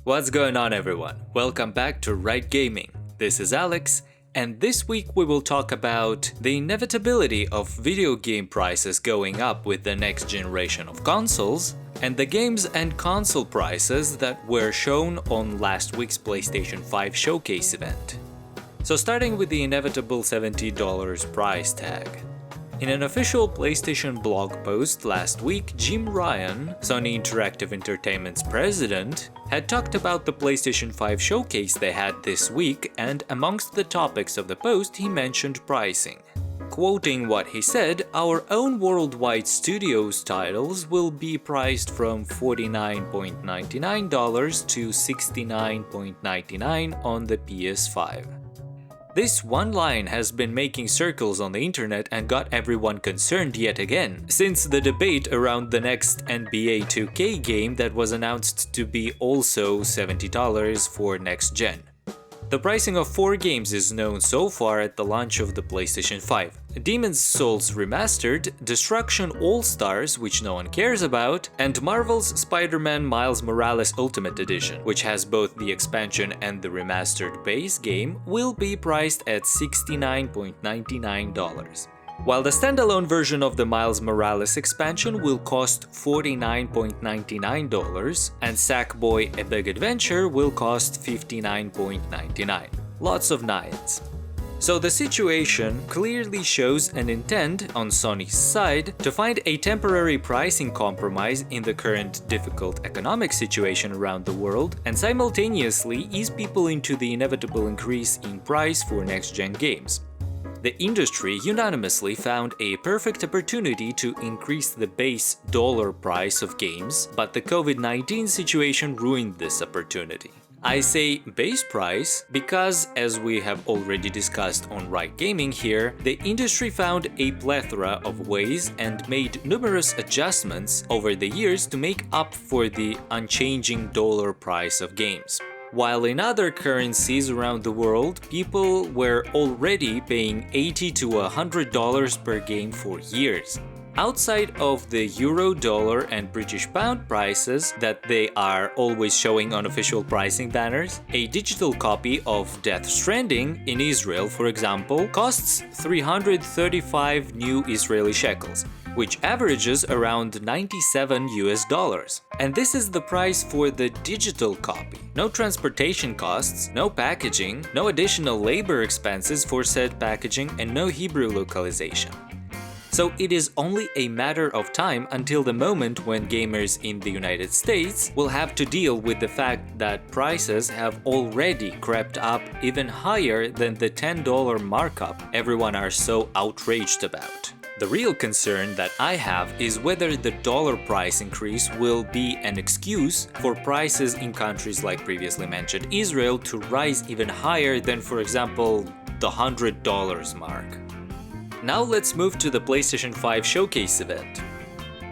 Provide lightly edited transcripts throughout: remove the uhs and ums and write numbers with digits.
What's going on, everyone? Welcome back to Right Gaming. This is Alex, and this week we will talk about the inevitability of video game prices going up with the next generation of consoles, and the games and console prices that were shown on last week's PlayStation 5 showcase event. So starting with the inevitable $70 price tag. In an official PlayStation blog post last week, Jim Ryan, Sony Interactive Entertainment's president, had talked about the PlayStation 5 showcase they had this week, and amongst the topics of the post he mentioned pricing. Quoting what he said, "Our own worldwide studios titles will be priced from $49.99 to $69.99 on the PS5. This one line has been making circles on the internet and got everyone concerned yet again, since the debate around the next NBA 2K game that was announced to be also $70 for NextGen. The pricing of 4 games is known so far at the launch of the PlayStation 5. Demon's Souls Remastered, Destruction All-Stars, which no one cares about, and Marvel's SpiderMan Miles Morales Ultimate Edition, which has both the expansion and the remastered base game, will be priced at $69.99. While the standalone version of the Miles Morales expansion will cost $49.99 and Sackboy: A Big Adventure will cost $59.99. Lots of nines. So the situation clearly shows an intent on Sony's side to find a temporary pricing compromise in the current difficult economic situation around the world and simultaneously ease people into the inevitable increase in price for next-gen games. The industry unanimously found a perfect opportunity to increase the base dollar price of games, but the COVID-19 situation ruined this opportunity. I say base price because, as we have already discussed on Right Gaming here, the industry found a plethora of ways and made numerous adjustments over the years to make up for the unchanging dollar price of games. While in other currencies around the world, people were already paying $80 to $100 per game for years. Outside of the euro, dollar, and British pound prices that they are always showing on official pricing banners, a digital copy of Death Stranding in Israel, for example, costs 335 new Israeli shekels, which averages around $97. And this is the price for the digital copy. No transportation costs, no packaging, no additional labor expenses for said packaging, and no Hebrew localization. So it is only a matter of time until the moment when gamers in the United States will have to deal with the fact that prices have already crept up even higher than the $10 markup everyone are so outraged about. The real concern that I have is whether the dollar price increase will be an excuse for prices in countries like previously mentioned Israel to rise even higher than, for example, the $100 mark. Now let's move to the PlayStation 5 showcase event.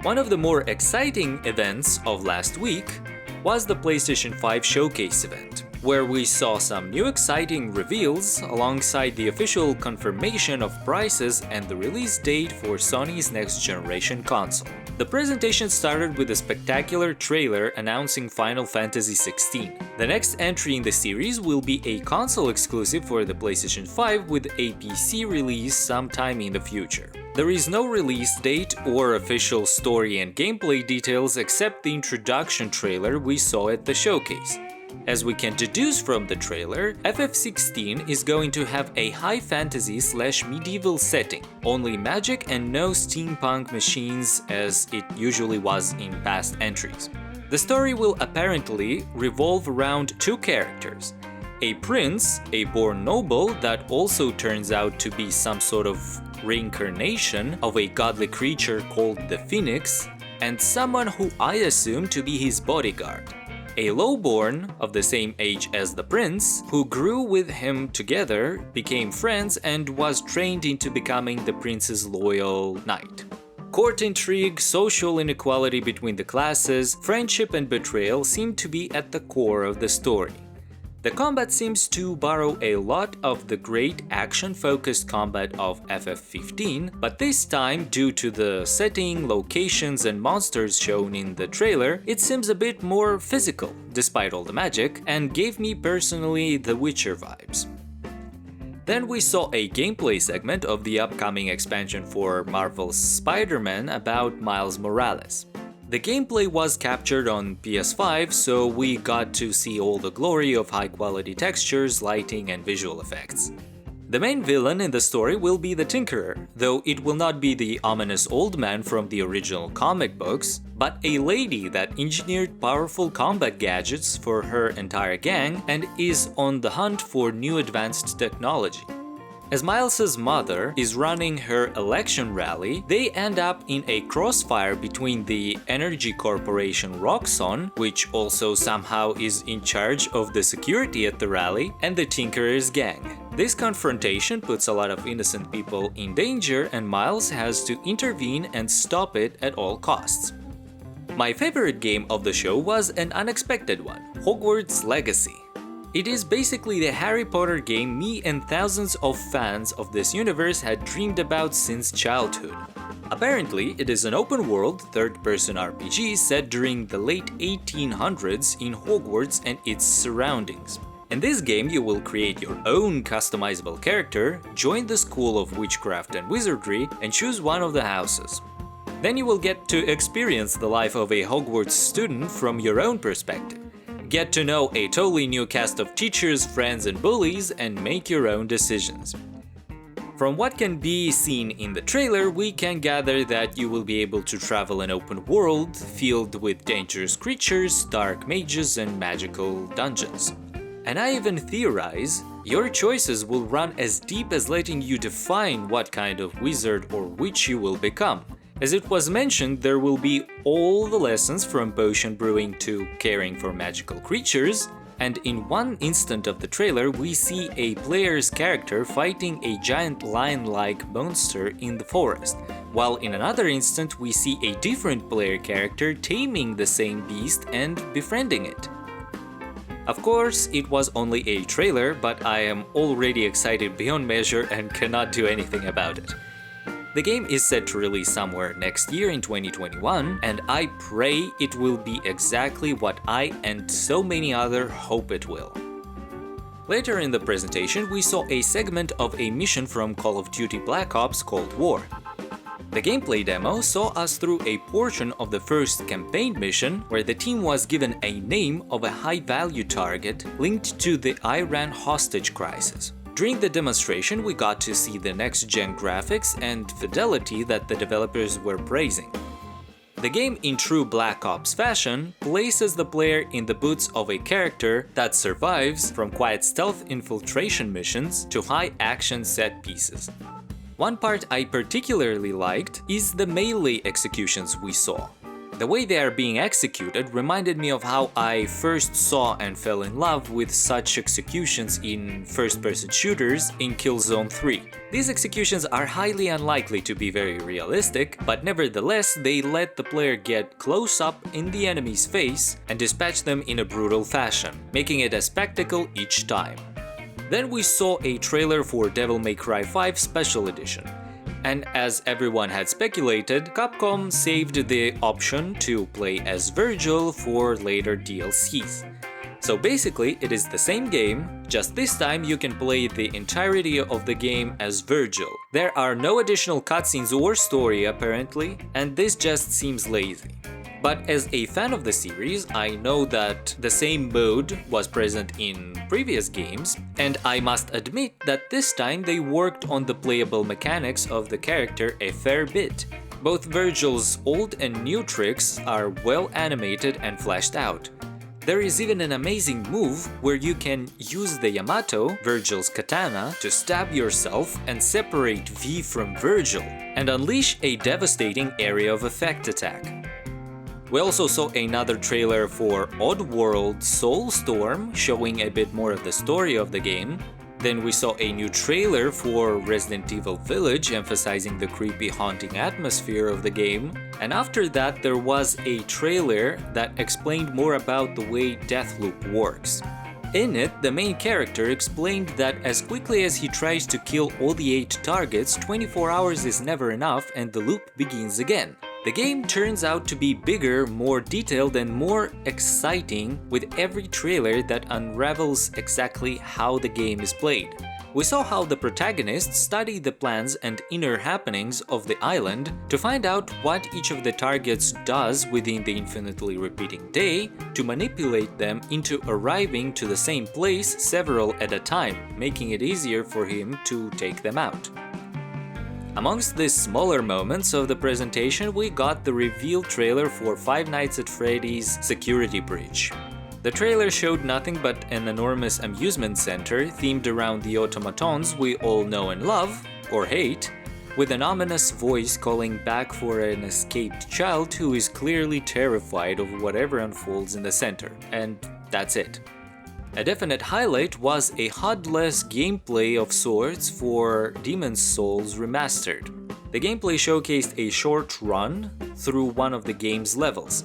One of the more exciting events of last week was the PlayStation 5 showcase event, where we saw some new exciting reveals alongside the official confirmation of prices and the release date for Sony's next generation console. The presentation started with a spectacular trailer announcing Final Fantasy XVI. The next entry in the series will be a console exclusive for the PlayStation 5 with a PC release sometime in the future. There is no release date or official story and gameplay details except the introduction trailer we saw at the showcase. As we can deduce from the trailer, FF16 is going to have a high fantasy/medieval setting, only magic and no steampunk machines as it usually was in past entries. The story will apparently revolve around 2 characters: a prince, a born noble that also turns out to be some sort of reincarnation of a godly creature called the Phoenix, and someone who I assume to be his bodyguard. A lowborn of the same age as the prince, who grew with him together, became friends, and was trained into becoming the prince's loyal knight. Court intrigue, social inequality between the classes, friendship and betrayal seem to be at the core of the story. The combat seems to borrow a lot of the great action-focused combat of FF15, but this time, due to the setting, locations and monsters shown in the trailer, it seems a bit more physical, despite all the magic, and gave me personally The Witcher vibes. Then we saw a gameplay segment of the upcoming expansion for Marvel's Spider-Man about Miles Morales. The gameplay was captured on PS5, so we got to see all the glory of high-quality textures, lighting and visual effects. The main villain in the story will be the Tinkerer, though it will not be the ominous old man from the original comic books, but a lady that engineered powerful combat gadgets for her entire gang and is on the hunt for new advanced technology. As Miles's mother is running her election rally, they end up in a crossfire between the energy corporation Roxxon, which also somehow is in charge of the security at the rally, and the Tinkerer's gang. This confrontation puts a lot of innocent people in danger, and Miles has to intervene and stop it at all costs. My favorite game of the show was an unexpected one, Hogwarts Legacy. It is basically the Harry Potter game me and thousands of fans of this universe had dreamed about since childhood. Apparently, it is an open-world, third-person RPG set during the late 1800s in Hogwarts and its surroundings. In this game, you will create your own customizable character, join the School of Witchcraft and Wizardry, and choose one of the houses. Then you will get to experience the life of a Hogwarts student from your own perspective. Get to know a totally new cast of teachers, friends and bullies, and make your own decisions. From what can be seen in the trailer, we can gather that you will be able to travel an open world filled with dangerous creatures, dark mages and magical dungeons. And I even theorize, your choices will run as deep as letting you define what kind of wizard or witch you will become. As it was mentioned, there will be all the lessons from potion brewing to caring for magical creatures, and in one instant of the trailer we see a player's character fighting a giant lion-like monster in the forest, while in another instant we see a different player character taming the same beast and befriending it. Of course, it was only a trailer, but I am already excited beyond measure and cannot do anything about it. The game is set to release somewhere next year in 2021, and I pray it will be exactly what I and so many others hope it will. Later in the presentation, we saw a segment of a mission from Call of Duty Black Ops called War. The gameplay demo saw us through a portion of the first campaign mission, where the team was given a name of a high-value target linked to the Iran hostage crisis. During the demonstration, we got to see the next-gen graphics and fidelity that the developers were praising. The game, in true Black Ops fashion, places the player in the boots of a character that survives from quiet stealth infiltration missions to high-action set pieces. One part I particularly liked is the melee executions we saw. The way they are being executed reminded me of how I first saw and fell in love with such executions in first-person shooters in Killzone 3. These executions are highly unlikely to be very realistic, but nevertheless they let the player get close up in the enemy's face and dispatch them in a brutal fashion, making it a spectacle each time. Then we saw a trailer for Devil May Cry 5 Special Edition. And as everyone had speculated, Capcom saved the option to play as Virgil for later DLCs. So basically, it is the same game, just this time you can play the entirety of the game as Virgil. There are no additional cutscenes or story apparently, and this just seems lazy. But as a fan of the series, I know that the same mode was present in previous games, and I must admit that this time they worked on the playable mechanics of the character a fair bit. Both Virgil's old and new tricks are well animated and fleshed out. There is even an amazing move where you can use the Yamato, Virgil's katana, to stab yourself and separate V from Virgil, and unleash a devastating area of effect attack. We also saw another trailer for Oddworld Soulstorm, showing a bit more of the story of the game. Then we saw a new trailer for Resident Evil Village, emphasizing the creepy, haunting atmosphere of the game. And after that, there was a trailer that explained more about the way Deathloop works. In it, the main character explained that as quickly as he tries to kill all the 8 targets, 24 hours is never enough and the loop begins again. The game turns out to be bigger, more detailed and more exciting with every trailer that unravels exactly how the game is played. We saw how the protagonists study the plans and inner happenings of the island to find out what each of the targets does within the infinitely repeating day to manipulate them into arriving to the same place several at a time, making it easier for him to take them out. Amongst these smaller moments of the presentation, we got the reveal trailer for Five Nights at Freddy's Security Breach. The trailer showed nothing but an enormous amusement center themed around the automatons we all know and love, or hate, with an ominous voice calling back for an escaped child who is clearly terrified of whatever unfolds in the center, and that's it. A definite highlight was a HUD-less gameplay of sorts for Demon's Souls Remastered. The gameplay showcased a short run through one of the game's levels.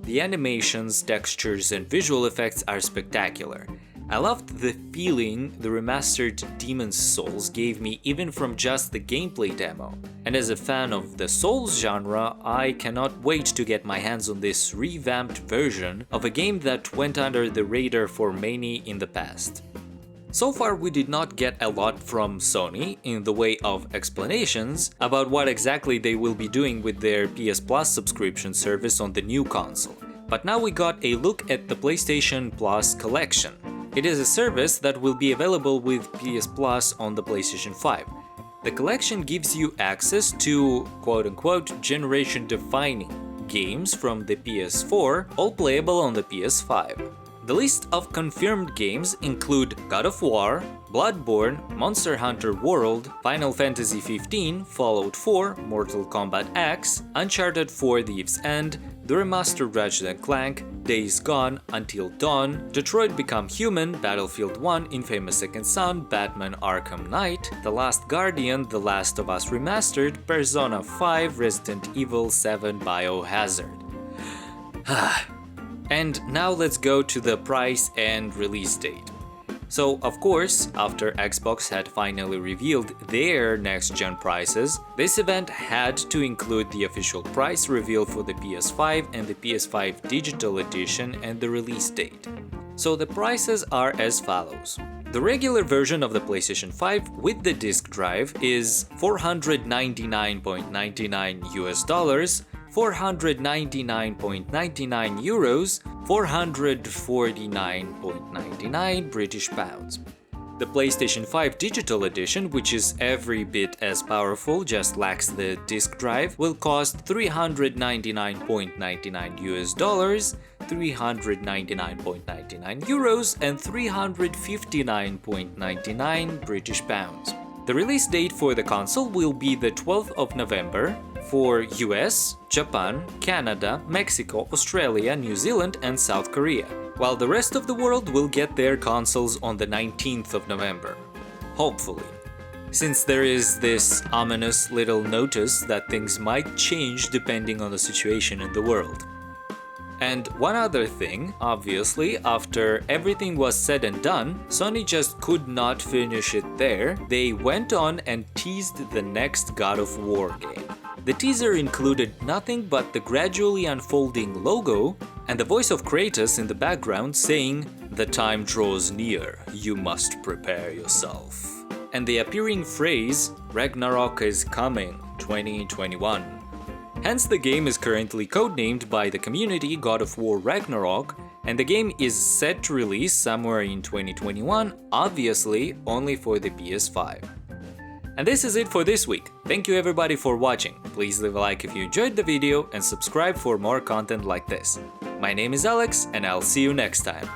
The animations, textures, and visual effects are spectacular. I loved the feeling the remastered Demon's Souls gave me even from just the gameplay demo. And as a fan of the Souls genre, I cannot wait to get my hands on this revamped version of a game that went under the radar for many in the past. So far, we did not get a lot from Sony in the way of explanations about what exactly they will be doing with their PS Plus subscription service on the new console. But now we got a look at the PlayStation Plus collection. It is a service that will be available with PS Plus on the PlayStation 5. The collection gives you access to quote-unquote generation-defining games from the PS4, all playable on the PS5. The list of confirmed games include God of War, Bloodborne, Monster Hunter World, Final Fantasy XV, Fallout 4, Mortal Kombat X, Uncharted 4: Thief's End, the remastered Ratchet & Clank, Days Gone, Until Dawn, Detroit Become Human, Battlefield 1, Infamous Second Son, Batman Arkham Knight, The Last Guardian, The Last of Us Remastered, Persona 5, Resident Evil 7, Biohazard. And now let's go to the price and release date. So, of course, after Xbox had finally revealed their next-gen prices, this event had to include the official price reveal for the PS5 and the PS5 Digital Edition and the release date. So the prices are as follows. The regular version of the PlayStation 5 with the disc drive is $499.99 US, 499.99 euros, 449.99 British pounds. The PlayStation 5 Digital Edition, which is every bit as powerful, just lacks the disc drive, will cost $399.99 US, 399.99 euros, and 359.99 British pounds. The release date for the console will be the 12th of November for US, Japan, Canada, Mexico, Australia, New Zealand, and South Korea, while the rest of the world will get their consoles on the 19th of November. Hopefully. Since there is this ominous little notice that things might change depending on the situation in the world. And one other thing, obviously, after everything was said and done, Sony just could not finish it there. They went on and teased the next God of War game. The teaser included nothing but the gradually unfolding logo and the voice of Kratos in the background saying, "The time draws near, you must prepare yourself." And the appearing phrase, "Ragnarok is coming, 2021. Hence the game is currently codenamed by the community God of War Ragnarok, and the game is set to release somewhere in 2021, obviously only for the PS5. And this is it for this week. Thank you everybody for watching. Please leave a like if you enjoyed the video and subscribe for more content like this. My name is Alex and I'll see you next time.